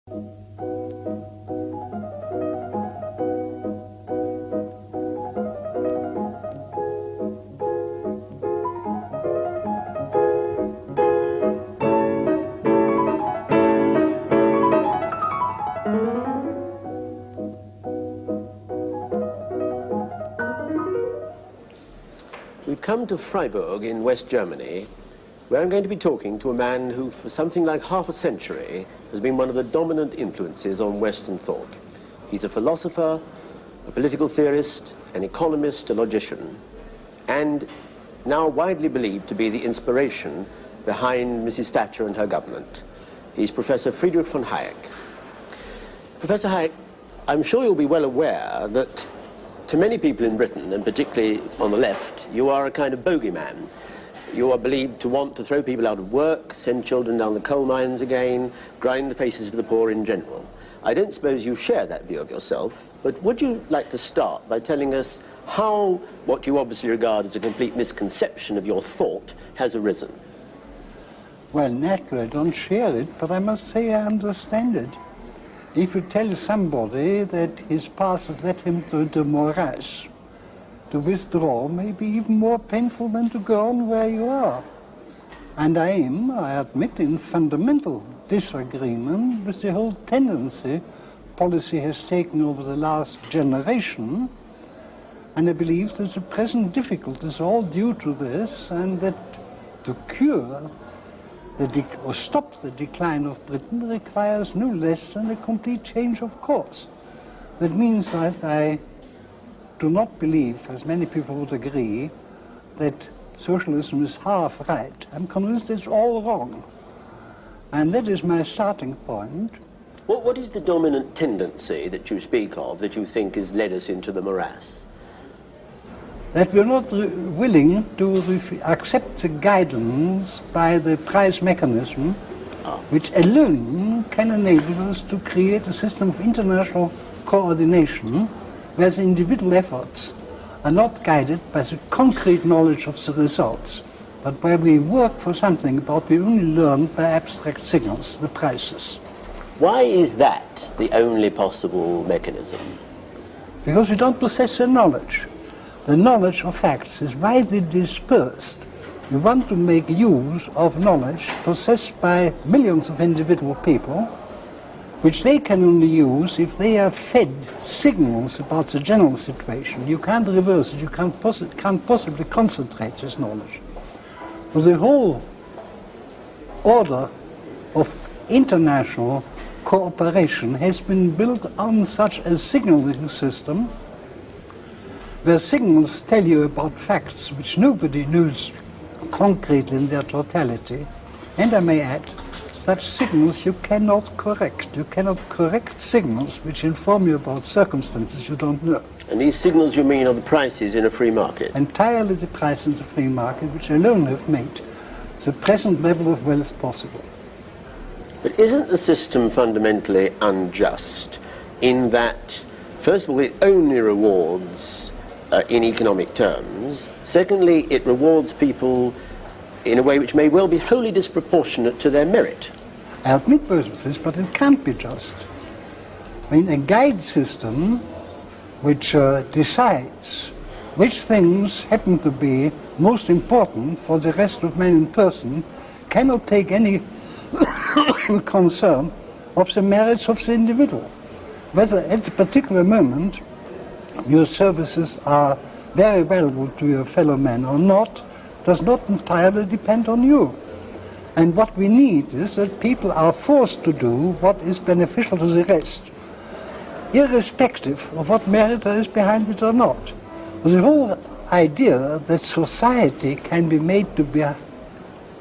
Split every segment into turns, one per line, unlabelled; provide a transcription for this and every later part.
We've come to Freiburg in West Germany, where I'm going to be talking to a man who, for something like half a century, has been one of the dominant influences on Western thought. He's a philosopher, a political theorist, an economist, a logician, and now widely believed to be the inspiration behind Mrs. Thatcher and her government. He's Professor Friedrich von Hayek. Professor Hayek, I'm sure you'll be well aware that to many people in Britain, and particularly on the left, you are a kind of bogeyman. You are believed to want to throw people out of work, send children down the coal mines again, grind the faces of the poor in general. I don't suppose you share that view of yourself, but would you like to start by telling us how what you obviously regard as a complete misconception of your thought has arisen?
Well, naturally, I don't share it, but I must say I understand it. If you tell somebody that his past has led him to the morass, to withdraw may be even more painful than to go on where you are. And I am, I admit, in fundamental disagreement with the whole tendency policy has taken over the last generation, and I believe that the present difficulties are all due to this, and that to cure or stop the decline of Britain requires no less than a complete change of course. That means that I do not believe, as many people would agree, that socialism is half right. I'm convinced it's all wrong. And that is my starting point.
What is the dominant tendency that you speak of that you think has led us into the morass?
That we're not willing to accept the guidance by the price mechanism, which alone can enable us to create a system of international coordination where the individual efforts are not guided by the concrete knowledge of the results, but where we work for something about we only learn by abstract signals, the prices.
Why is that the only possible mechanism?
Because we don't possess the knowledge. The knowledge of facts is widely dispersed. We want to make use of knowledge possessed by millions of individual people, which they can only use if they are fed signals about the general situation. You can't reverse it, you can't possibly concentrate this knowledge. So the whole order of international cooperation has been built on such a signaling system where signals tell you about facts which nobody knows concretely in their totality. And I may add, such signals you cannot correct. You cannot correct signals which inform you about circumstances you don't know.
And these signals you mean are the prices in a free market?
Entirely the prices in the free market, which alone have made the present level of wealth possible.
But isn't the system fundamentally unjust in that, first of all, it only rewards in economic terms. Secondly, it rewards people in a way which may well be wholly disproportionate to their merit.
I admit both of this, but it can't be just. I mean, a guide system which decides which things happen to be most important for the rest of man in person cannot take any concern of the merits of the individual. Whether at a particular moment your services are very valuable to your fellow man or not does not entirely depend on you. And what we need is that people are forced to do what is beneficial to the rest, irrespective of what merit there is behind it or not. The whole idea that society can be made to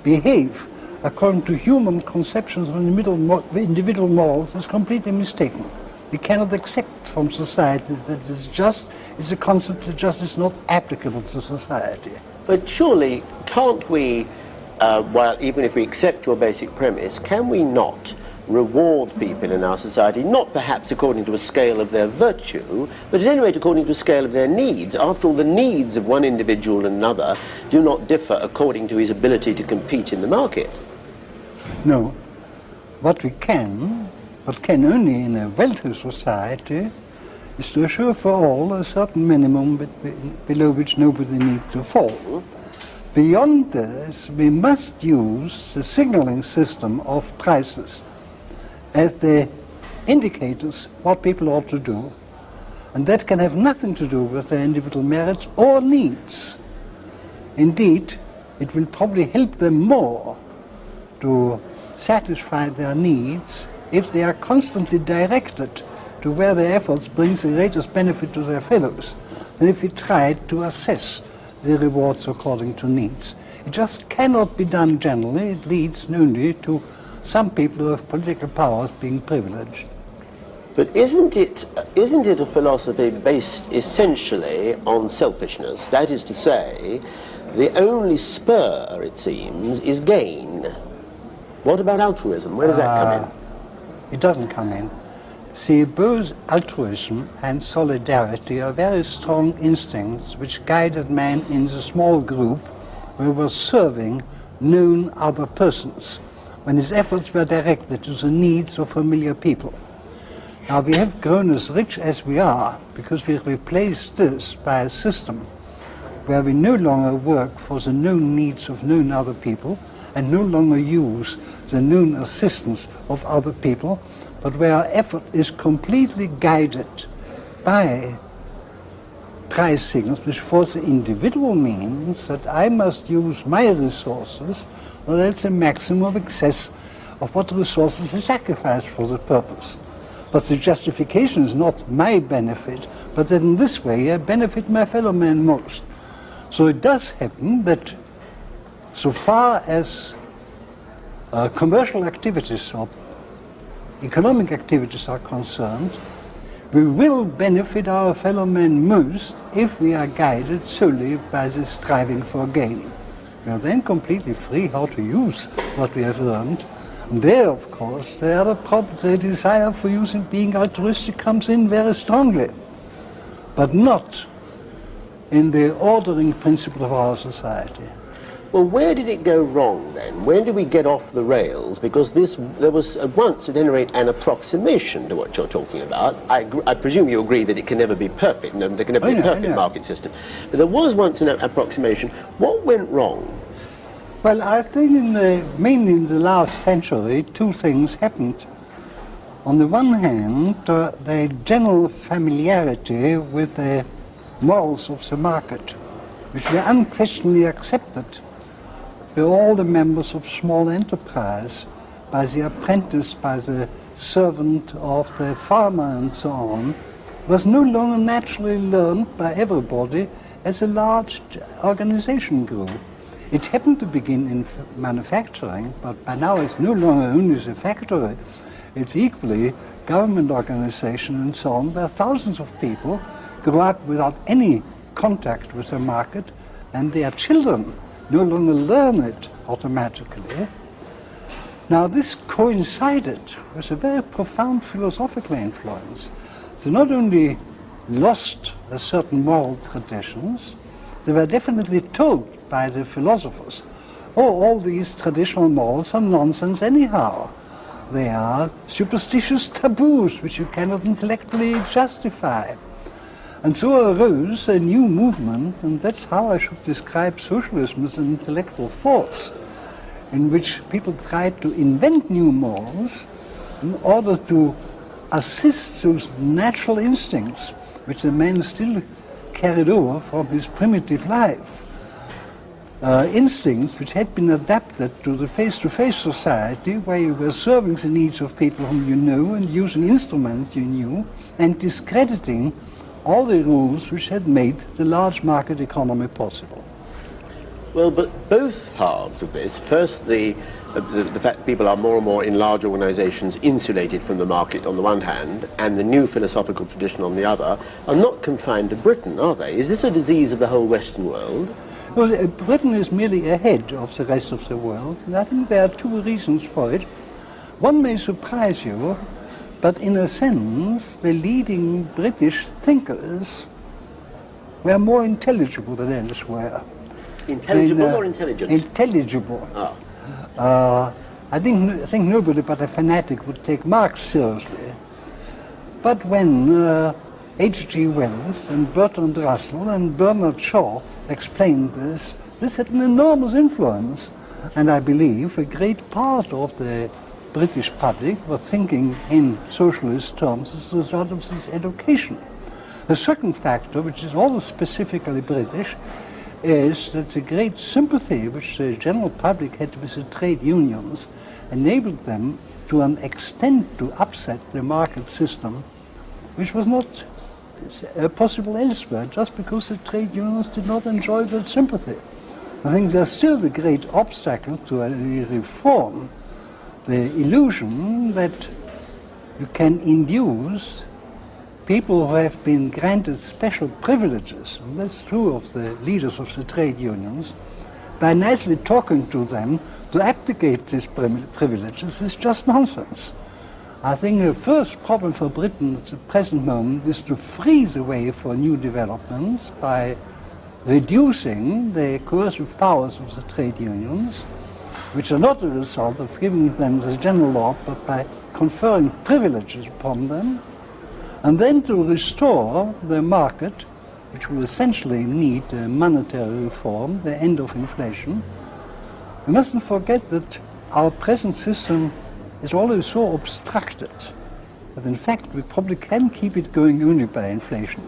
behave according to human conceptions of individual morals is completely mistaken. We cannot accept from society that it's a concept that just is not applicable to society.
But surely, can't we, even if we accept your basic premise, can we not reward people in our society, not perhaps according to a scale of their virtue, but at any rate according to a scale of their needs? After all, the needs of one individual and another do not differ according to his ability to compete in the market.
No. What we can but can only in a wealthy society, is to assure for all a certain minimum below which nobody needs to fall. Beyond this, we must use the signaling system of prices as the indicators what people ought to do. And that can have nothing to do with their individual merits or needs. Indeed, it will probably help them more to satisfy their needs if they are constantly directed to where their efforts brings the greatest benefit to their fellows than if we try to assess the rewards according to needs. It just cannot be done generally. It leads only to some people who have political powers being privileged.
But isn't it a philosophy based essentially on selfishness? That is to say, the only spur, it seems, is gain. What about altruism? Where does that come in?
It doesn't come in. See, both altruism and solidarity are very strong instincts which guided man in the small group where he was serving known other persons, when his efforts were directed to the needs of familiar people. Now, we have grown as rich as we are because we replaced this by a system where we no longer work for the known needs of known other people and no longer use the known assistance of other people, but where our effort is completely guided by price signals, which for the individual means that I must use my resources, or that's a maximum of excess of what resources are sacrificed for the purpose. But the justification is not my benefit, but that in this way I benefit my fellow man most. So it does happen that so far as commercial activities or economic activities are concerned, we will benefit our fellow men most if we are guided solely by the striving for gain. We are then completely free how to use what we have learned. And there, of course, the desire for being altruistic comes in very strongly, but not in the ordering principle of our society.
Well, where did it go wrong then? When did we get off the rails? Because there was once, at any rate, an approximation to what you're talking about. I presume you agree that it can never be perfect. No, there can never be a perfect market system. But there was once an approximation. What went wrong?
Well, I think mainly in the last century, two things happened. On the one hand, the general familiarity with the morals of the market, which were unquestionably accepted by all the members of small enterprise, by the apprentice, by the servant of the farmer and so on, was no longer naturally learned by everybody as a large organization grew. It happened to begin in manufacturing, but by now it's no longer only the factory, it's equally government organization and so on, where thousands of people grow up without any contact with the market, and their children no longer learn it automatically. Now, this coincided with a very profound philosophical influence. They not only lost a certain moral traditions, they were definitely told by the philosophers, oh, all these traditional morals are nonsense anyhow. They are superstitious taboos which you cannot intellectually justify. And so arose a new movement, and that's how I should describe socialism as an intellectual force, in which people tried to invent new morals in order to assist those natural instincts which the man still carried over from his primitive life. Instincts which had been adapted to the face-to-face society, where you were serving the needs of people whom you knew and using instruments you knew, and discrediting all the rules which had made the large market economy possible.
Well, but both halves of this, first the fact people are more and more in large organizations insulated from the market on the one hand, and the new philosophical tradition on the other, are not confined to Britain, are they? Is this a disease of the whole Western world?
Well, Britain is merely ahead of the rest of the world, and I think there are two reasons for it. One may surprise you, but in a sense, the leading British thinkers were more intelligible than elsewhere.
Intelligible or intelligent?
Intelligible. I think nobody but a fanatic would take Marx seriously. But when H.G. Wells and Bertrand Russell and Bernard Shaw explained this had an enormous influence. And I believe a great part of the British public were thinking in socialist terms as a result of this education. The second factor, which is also specifically British, is that the great sympathy which the general public had with the trade unions enabled them to an extent to upset the market system, which was not possible elsewhere, just because the trade unions did not enjoy that sympathy. I think there's still the great obstacle to a reform, the illusion that you can induce people who have been granted special privileges, and that's true of the leaders of the trade unions, by nicely talking to them to abdicate these privileges is just nonsense. I think the first problem for Britain at the present moment is to free the way for new developments by reducing the coercive powers of the trade unions, which are not a result of giving them the general law, but by conferring privileges upon them, and then to restore the market, which will essentially need a monetary reform, the end of inflation. We mustn't forget that our present system is already so obstructed that in fact we probably can keep it going only by inflation.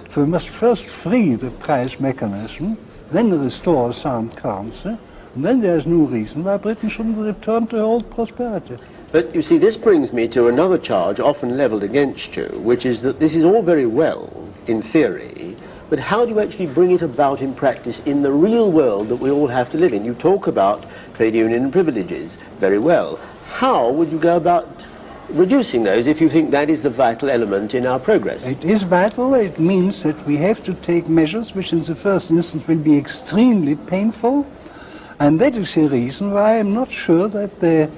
So we must first free the price mechanism, then restore sound currency, and then there's no reason why Britain shouldn't return to old prosperity.
But you see, this brings me to another charge often levelled against you, which is that this is all very well in theory, but how do you actually bring it about in practice in the real world that we all have to live in? You talk about trade union privileges, very well. How would you go about reducing those if you think that is the vital element in our progress?
It is vital. It means that we have to take measures which in the first instance will be extremely painful, and that is the reason why I'm not sure that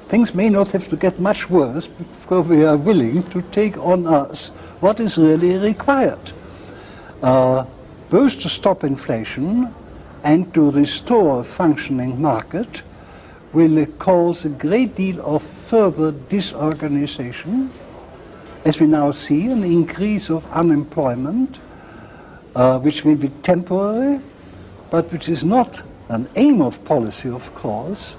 things may not have to get much worse before we are willing to take on us what is really required. Both to stop inflation and to restore a functioning market will cause a great deal of further disorganization, as we now see an increase of unemployment, which may be temporary, but which is not an aim of policy, of course,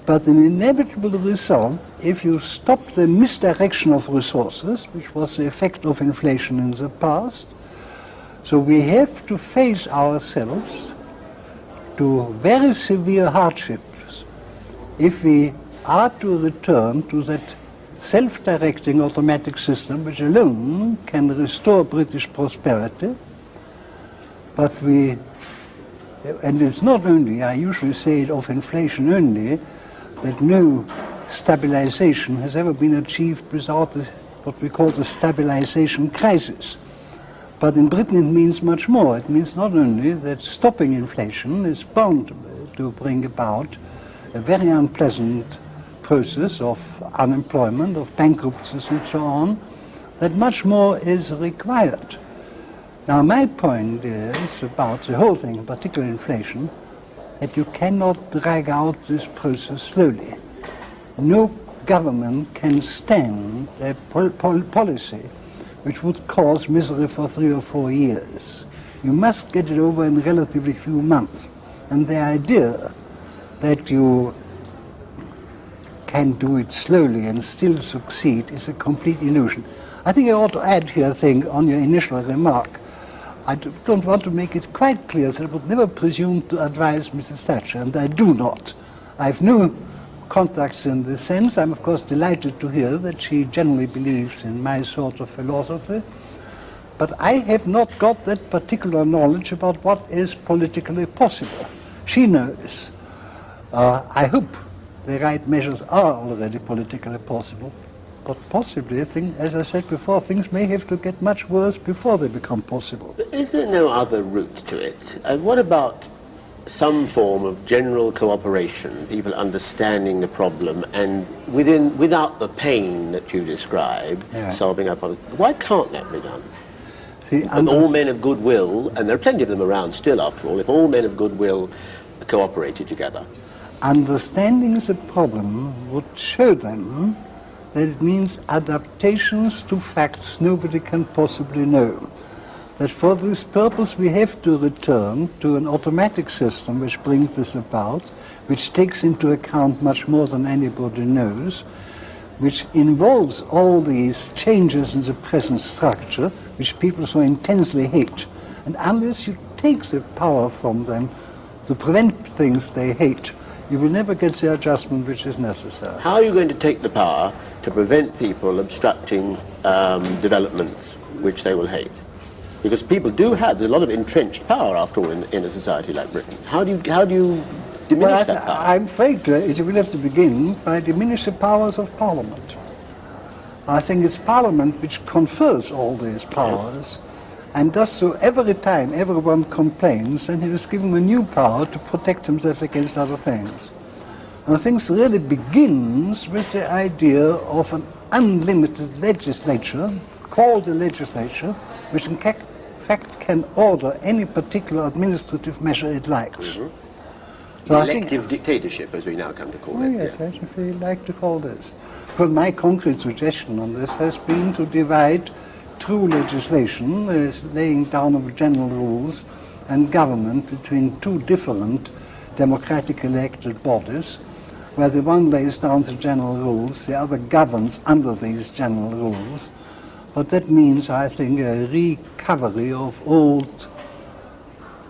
but an inevitable result if you stop the misdirection of resources, which was the effect of inflation in the past. So we have to face ourselves to very severe hardships if we are to return to that self-directing automatic system which alone can restore British prosperity. But and it's not only, I usually say it of inflation only, that no stabilization has ever been achieved without what we call the stabilization crisis. But in Britain it means much more. It means not only that stopping inflation is bound to bring about a very unpleasant process of unemployment, of bankruptcies and so on, that much more is required. Now my point is about the whole thing, particularly inflation, that you cannot drag out this process slowly. No government can stand a policy which would cause misery for 3 or 4 years. You must get it over in relatively few months. And the idea that you can do it slowly and still succeed is a complete illusion. I think I ought to add here a thing on your initial remark. I don't want to make it quite clear that I would never presume to advise Mrs. Thatcher, and I do not. I have no contacts in this sense. I'm of course delighted to hear that she generally believes in my sort of philosophy, but I have not got that particular knowledge about what is politically possible. She knows. I hope the right measures are already politically possible, but possibly, I think, as I said before, things may have to get much worse before they become possible.
But is there no other route to it? What about some form of general cooperation, people understanding the problem and without the pain that you describe, solving up on? Why can't that be done? See, and all men of goodwill, and there are plenty of them around still after all, if all men of goodwill cooperated together.
understanding the problem would show them that it means adaptations to facts nobody can possibly know. That for this purpose we have to return to an automatic system which brings this about, which takes into account much more than anybody knows, which involves all these changes in the present structure, which people so intensely hate. And unless you take the power from them to prevent things they hate, you will never get the adjustment which is necessary.
How are you going to take the power to prevent people obstructing developments which they will hate? Because people do have, there's a lot of entrenched power, after all, in a society like Britain. How do you diminish that power?
I'm afraid it will have to begin by diminishing the powers of Parliament. I think it's Parliament which confers all these powers, yes, and does so every time everyone complains, and he is given a new power to protect himself against other things. And I think it really begins with the idea of an unlimited legislature, called a legislature, which in fact can order any particular administrative measure it likes.
Mm-hmm. So elective dictatorship, as we now come to call it.
Yes, yeah. If we like to call this. But my concrete suggestion on this has been to divide true legislation, laying down of general rules, and government between two different democratic elected bodies, where the one lays down the general rules, the other governs under these general rules. But that means, I think, a recovery of old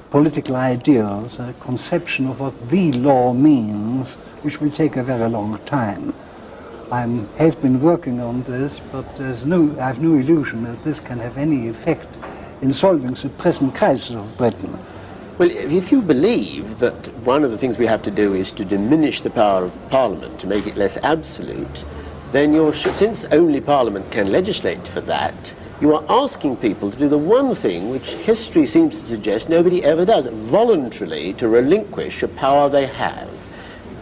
political ideas, a conception of what the law means, which will take a very long time. I have been working on this, but I have no illusion that this can have any effect in solving the present crisis of Britain.
Well, if you believe that one of the things we have to do is to diminish the power of Parliament, to make it less absolute, then since only Parliament can legislate for that, you are asking people to do the one thing which history seems to suggest nobody ever does, voluntarily to relinquish a power they have.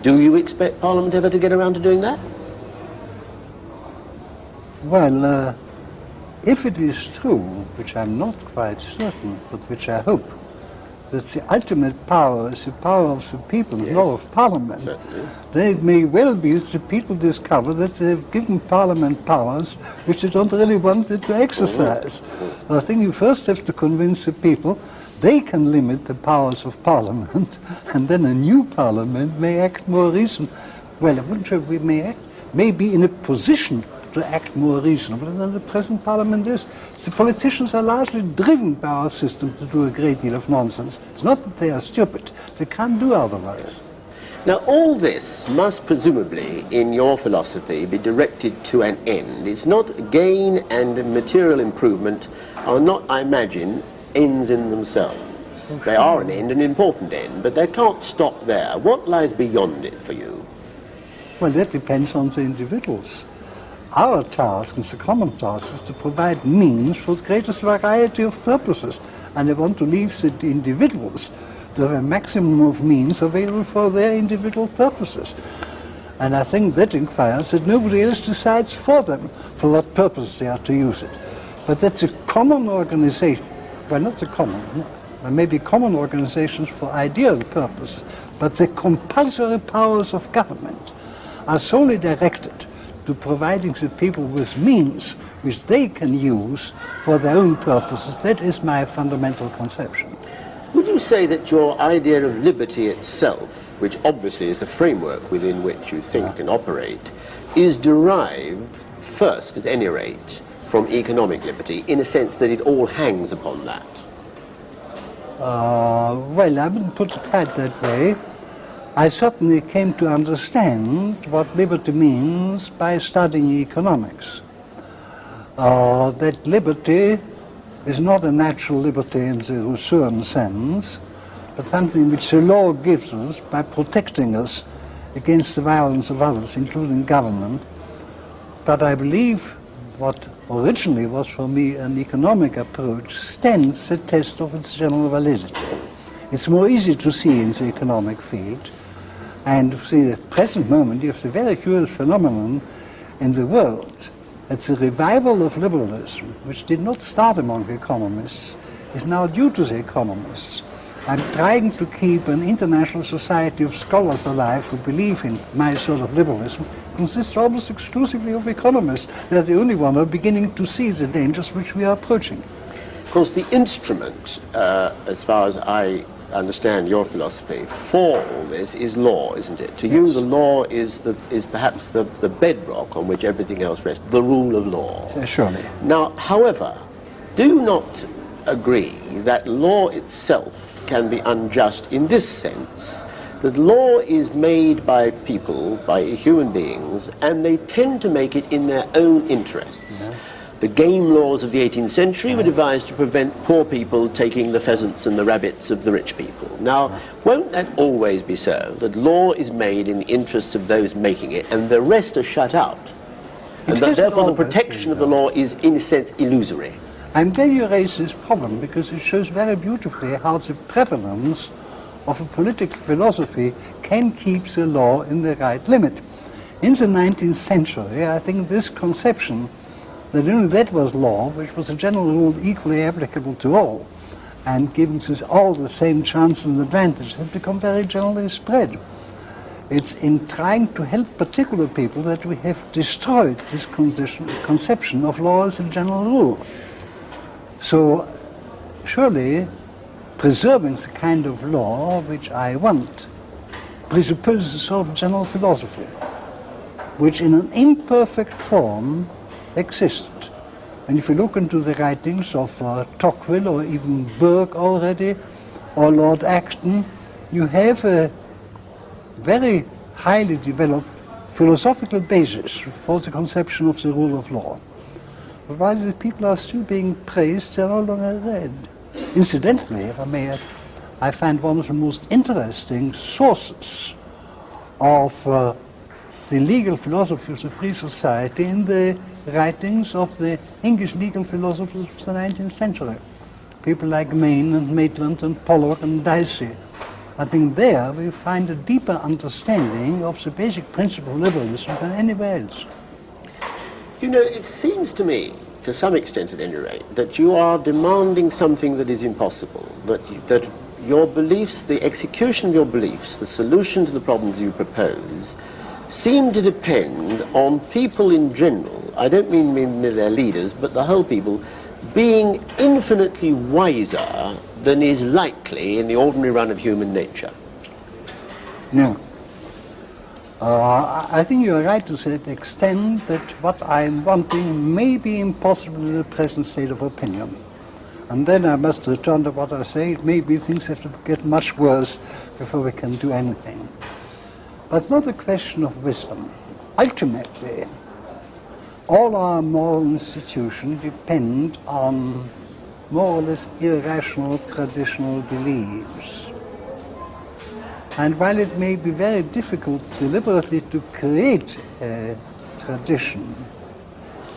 Do you expect Parliament ever to get around to doing that?
Well, if it is true, which I'm not quite certain, but which I hope, that the ultimate power is the power of the people, yes, not of Parliament, certainly, then it may well be that the people discover that they've given Parliament powers which they don't really want it to exercise. Mm-hmm. I think you first have to convince the people they can limit the powers of Parliament, and then a new Parliament may act more reasonably. Well, I wouldn't say we may be in a position to act more reasonably than the present Parliament is. The politicians are largely driven by our system to do a great deal of nonsense. It's not that they are stupid, they can't do otherwise.
Now, all this must presumably, in your philosophy, be directed to an end. It's not gain and material improvement are not, I imagine, ends in themselves. They are an end, an important end, but they can't stop there. What lies beyond it for you?
Well, that depends on the individuals. Our task, and the common task, is to provide means for the greatest variety of purposes. And I want to leave the individuals to have a maximum of means available for their individual purposes. And I think that inquires that nobody else decides for them for what purpose they are to use it. But that's a common organization, well, not the common, there may be common organizations for ideal purposes, but the compulsory powers of government are solely directed to providing the people with means which they can use for their own purposes. That is my fundamental conception.
Would you say that your idea of liberty itself, which obviously is the framework within which you think and operate, is derived first, at any rate, from economic liberty, in a sense that it all hangs upon that?
Well, I wouldn't put it quite that way. I certainly came to understand what liberty means by studying economics. That liberty is not a natural liberty in the Rousseauian sense, but something which the law gives us by protecting us against the violence of others, including government. But I believe what originally was for me an economic approach stands the test of its general validity. It's more easy to see in the economic field. And see, at the present moment, you have the very curious phenomenon in the world. It's a revival of liberalism, which did not start among the economists, is now due to the economists. I'm trying to keep an international society of scholars alive who believe in my sort of liberalism. It consists almost exclusively of economists. They're the only one who are beginning to see the dangers which we are approaching.
Of course, the instrument, as far as I understand your philosophy, for all this is law, isn't it? To you, the law is perhaps the bedrock on which everything else rests, the rule of law.
Surely.
Now, however, do you not agree that law itself can be unjust in this sense, that law is made by people, by human beings, and they tend to make it in their own interests? Yeah. The game laws of the 18th century were devised to prevent poor people taking the pheasants and the rabbits of the rich people. Now, won't that always be so, that law is made in the interests of those making it, and the rest are shut out? And that therefore the protection of the law is, in a sense, illusory.
I'm glad you raised this problem, because it shows very beautifully how the prevalence of a political philosophy can keep the law in the right limit. In the 19th century, I think this conception that only that was law, which was a general rule equally applicable to all, and giving us all the same chances and advantages, has become very generally spread. It's in trying to help particular people that we have destroyed this conception of law as a general rule. So, surely, preserving the kind of law which I want presupposes a sort of general philosophy, which in an imperfect form existed. And if you look into the writings of Tocqueville or even Burke already, or Lord Acton, you have a very highly developed philosophical basis for the conception of the rule of law. But while the people are still being praised, they're no longer read. Incidentally, if I may add, I find one of the most interesting sources of the legal philosophy of the free society in the writings of the English legal philosophers of the 19th century. People like Maine and Maitland and Pollock and Dicey. I think there we find a deeper understanding of the basic principle of liberalism than anywhere else.
You know, it seems to me, to some extent at any rate, that you are demanding something that is impossible, that your beliefs, the execution of your beliefs, the solution to the problems you propose, seem to depend on people in general, I don't mean their leaders, but the whole people, being infinitely wiser than is likely in the ordinary run of human nature.
No. I think you're right to that extent that what I'm wanting may be impossible in the present state of opinion. And then I must return to what I say, it may be things have to get much worse before we can do anything. But it's not a question of wisdom. Ultimately, all our moral institutions depend on more or less irrational traditional beliefs. And while it may be very difficult deliberately to create a tradition,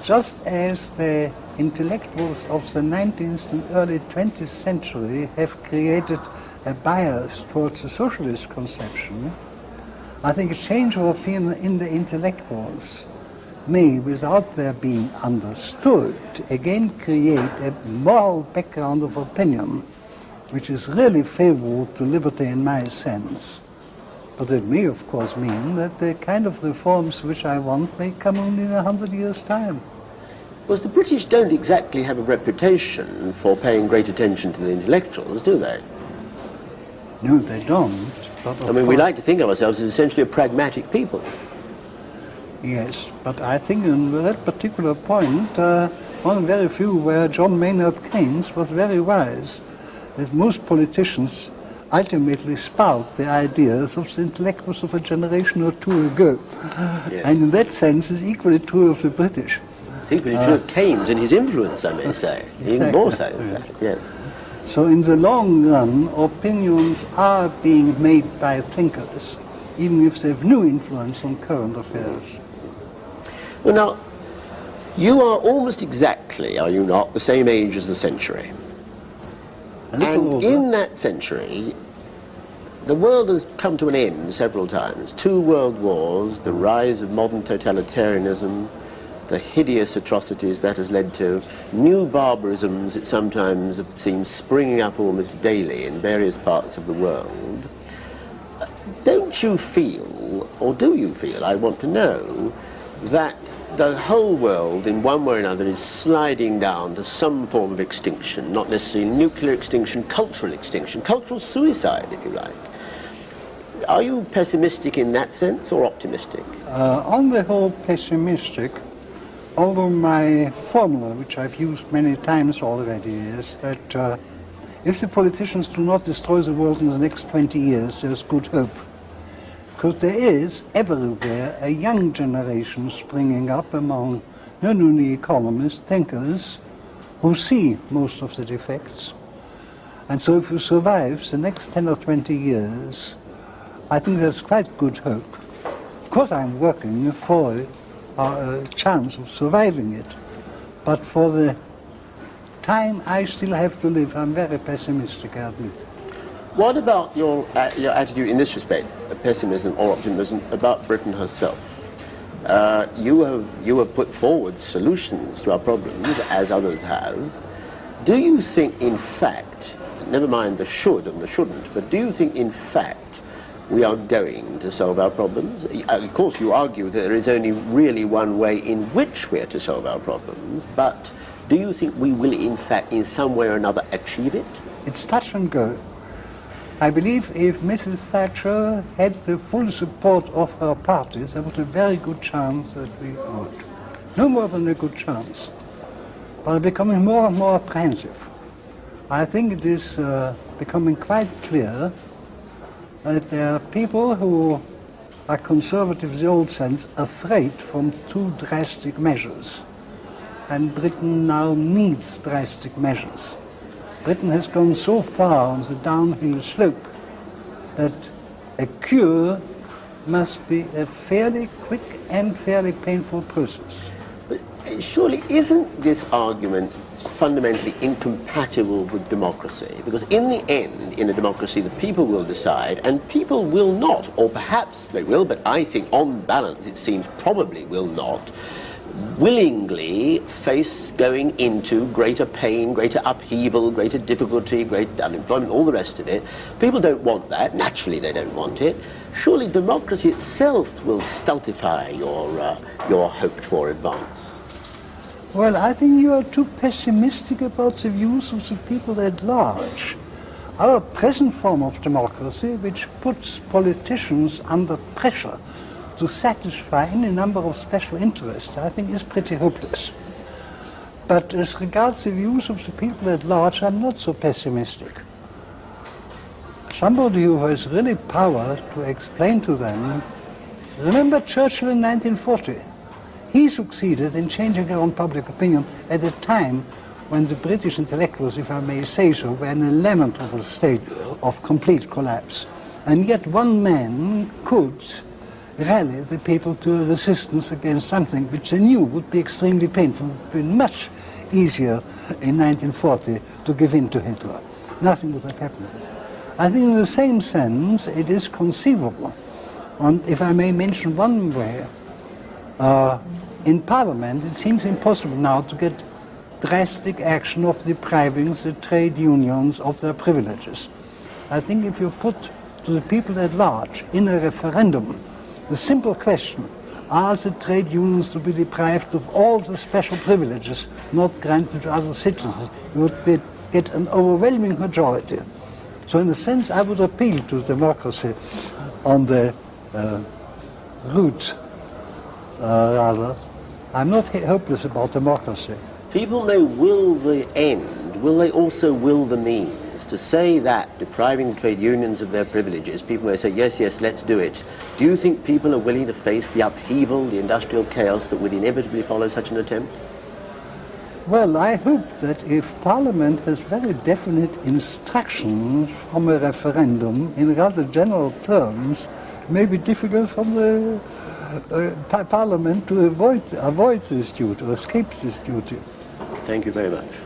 just as the intellectuals of the 19th and early 20th century have created a bias towards the socialist conception, I think a change of opinion in the intellectuals may, without their being understood, again create a moral background of opinion which is really favorable to liberty in my sense. But it may, of course, mean that the kind of reforms which I want may come only in 100 years' time.
Well, the British don't exactly have a reputation for paying great attention to the intellectuals, do they?
No, they don't. But
I mean, we like to think of ourselves as essentially a pragmatic people.
Yes, but I think on that particular point, one of very few where John Maynard Keynes was very wise, that most politicians ultimately spout the ideas of the intellectuals of a generation or two ago. Yes. And in that sense is equally true of the British.
It's equally true of Keynes and his influence, I may say. Exactly. Even more so, in fact, yes.
So in the long run, opinions are being made by thinkers, even if they have no influence on current affairs.
Well, now, you are almost exactly, are you not, the same age as the century. And in that century, the world has come to an end several times. 2 world wars, the rise of modern totalitarianism, the hideous atrocities that has led to new barbarisms that sometimes seem springing up almost daily in various parts of the world, don't you feel, or do you feel, I want to know, that the whole world in one way or another is sliding down to some form of extinction, not necessarily nuclear extinction, cultural suicide, if you like? Are you pessimistic in that sense or optimistic?
On the whole, pessimistic, although my formula, which I've used many times already, is that if the politicians do not destroy the world in the next 20 years, there's good hope. Because there is everywhere a young generation springing up among not only economists, thinkers, who see most of the defects. And so if you survive the next 10 or 20 years, I think there's quite good hope. Of course I'm working for a chance of surviving it, but for the time I still have to live, I'm very pessimistic, I admit.
What about your attitude in this respect, pessimism or optimism, about Britain herself? You have put forward solutions to our problems, as others have. Do you think, in fact, never mind the should and the shouldn't, but do you think, in fact, we are going to solve our problems? Of course, you argue that there is only really one way in which we are to solve our problems, but do you think we will, in fact, in some way or another, achieve it?
It's touch and go. I believe if Mrs. Thatcher had the full support of her party, there was a very good chance that we would. No more than a good chance. But I'm becoming more and more apprehensive. I think it is becoming quite clear that there are people who are conservative in the old sense, afraid from too drastic measures. And Britain now needs drastic measures. Britain has gone so far on the downhill slope that a cure must be a fairly quick and fairly painful process.
But surely isn't this argument fundamentally incompatible with democracy? Because in the end, in a democracy, the people will decide, and people will not, or perhaps they will, but I think on balance it seems probably will not, willingly face going into greater pain, greater upheaval, greater difficulty, greater unemployment, all the rest of it. People don't want that. Naturally, they don't want it. Surely democracy itself will stultify your hoped-for advance.
Well, I think you are too pessimistic about the views of the people at large. Our present form of democracy, which puts politicians under pressure to satisfy any number of special interests, I think is pretty hopeless. But as regards the views of the people at large, I'm not so pessimistic. Somebody who has really power to explain to them, remember Churchill in 1940? He succeeded in changing around public opinion at a time when the British intellectuals, if I may say so, were in a lamentable state of complete collapse. And yet one man could rally the people to a resistance against something which they knew would be extremely painful. It would have been much easier in 1940 to give in to Hitler. Nothing would have happened. I think in the same sense it is conceivable, and if I may mention one way, in Parliament it seems impossible now to get drastic action of depriving the trade unions of their privileges. I think if you put to the people at large in a referendum the simple question, are the trade unions to be deprived of all the special privileges not granted to other citizens, you would get an overwhelming majority. So in a sense I would appeal to democracy on the root rather. I'm not hopeless about democracy.
People may will the end, will they also will the means? To say that depriving trade unions of their privileges, people may say, yes, yes, let's do it. Do you think people are willing to face the upheaval, the industrial chaos that would inevitably follow such an attempt?
Well, I hope that if Parliament has very definite instructions from a referendum in rather general terms, it may be difficult from the Parliament to avoid this duty or escape this duty.
Thank you very much.